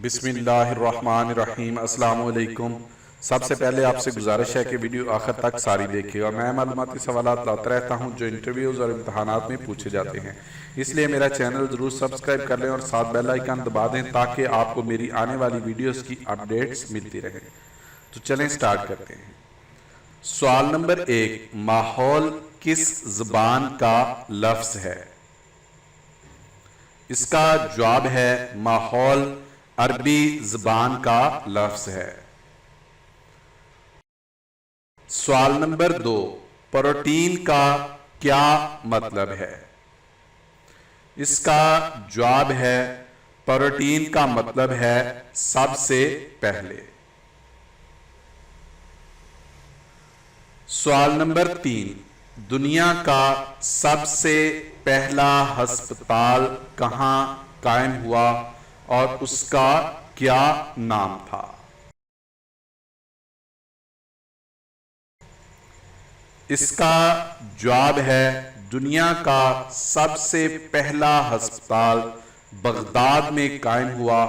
بسم اللہ الرحمن الرحیم۔ السلام علیکم۔ سب سے پہلے آپ سے گزارش ہے کہ ویڈیو آخر تک ساری دیکھیں اور میں معلوماتی سوالات لاتا رہتا ہوں جو انٹرویوز اور امتحانات میں پوچھے جاتے ہیں، اس لیے میرا چینل ضرور سبسکرائب کر لیں اور ساتھ بیل آئیکن دبا دیں تاکہ آپ کو میری آنے والی ویڈیوز کی اپڈیٹس ملتی رہیں۔ تو چلیں سٹارٹ کرتے ہیں۔ سوال نمبر 1، ماحول کس زبان کا لفظ ہے؟ اس کا جواب ہے ماحول عربی زبان کا لفظ ہے۔ سوال نمبر 2، پروٹین کا کیا مطلب ہے؟ اس کا جواب ہے پروٹین کا مطلب ہے سب سے پہلے۔ سوال نمبر 3، دنیا کا سب سے پہلا ہسپتال کہاں قائم ہوا اور اس کا کیا نام تھا؟ اس کا جواب ہے دنیا کا سب سے پہلا ہسپتال بغداد میں قائم ہوا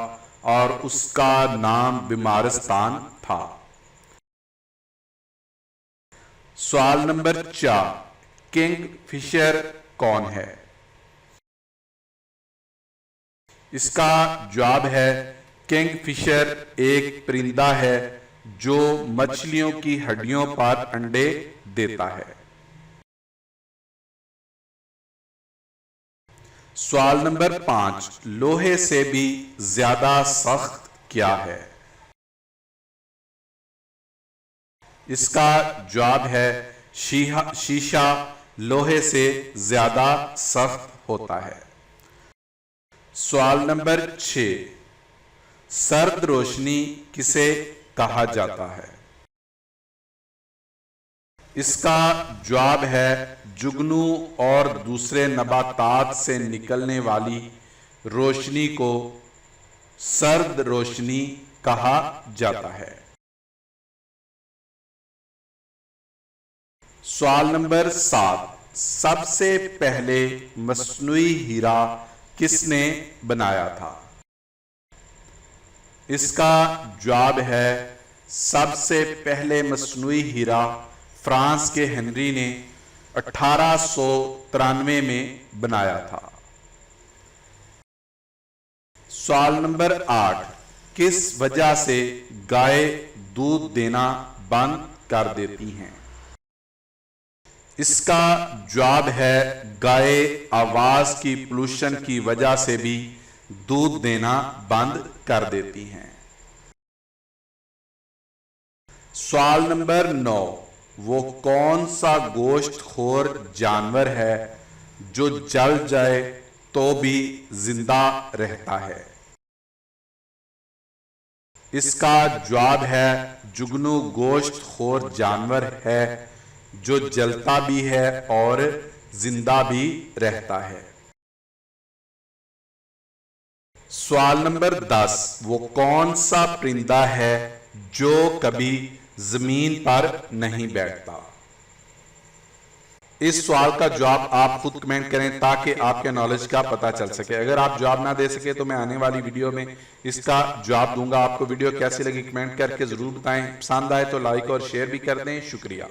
اور اس کا نام بیمارستان تھا۔ سوال نمبر 4، کنگ فشر کون ہے؟ اس کا جواب ہے کنگ فشر ایک پرندہ ہے جو مچھلیوں کی ہڈیوں پر انڈے دیتا ہے۔ سوال نمبر 5، لوہے سے بھی زیادہ سخت کیا ہے؟ اس کا جواب ہے شیشہ لوہے سے زیادہ سخت ہوتا ہے۔ سوال نمبر 6، سرد روشنی کسے کہا جاتا ہے؟ اس کا جواب ہے جگنو اور دوسرے نباتات سے نکلنے والی روشنی کو سرد روشنی کہا جاتا ہے۔ سوال نمبر 7، سب سے پہلے مصنوعی ہیرا کس نے بنایا تھا؟ اس کا جواب ہے سب سے پہلے مصنوعی ہیرا فرانس کے ہنری نے 1893 میں بنایا تھا۔ سوال نمبر 8، کس وجہ سے گائے دودھ دینا بند کر دیتی ہیں؟ اس کا جواب ہے گائے آواز کی پولوشن کی وجہ سے بھی دودھ دینا بند کر دیتی ہیں۔ سوال نمبر 9، وہ کون سا گوشت خور جانور ہے جو جل جائے تو بھی زندہ رہتا ہے؟ اس کا جواب ہے جگنو گوشت خور جانور ہے جو جلتا بھی ہے اور زندہ بھی رہتا ہے۔ سوال نمبر 10، وہ کون سا پرندہ ہے جو کبھی زمین پر نہیں بیٹھتا؟ اس سوال کا جواب آپ خود کمنٹ کریں تاکہ آپ کے نالج کا پتہ چل سکے۔ اگر آپ جواب نہ دے سکے تو میں آنے والی ویڈیو میں اس کا جواب دوں گا۔ آپ کو ویڈیو کیسی لگی کمنٹ کر کے ضرور بتائیں۔ پسند آئے تو لائک اور شیئر بھی کر دیں۔ شکریہ۔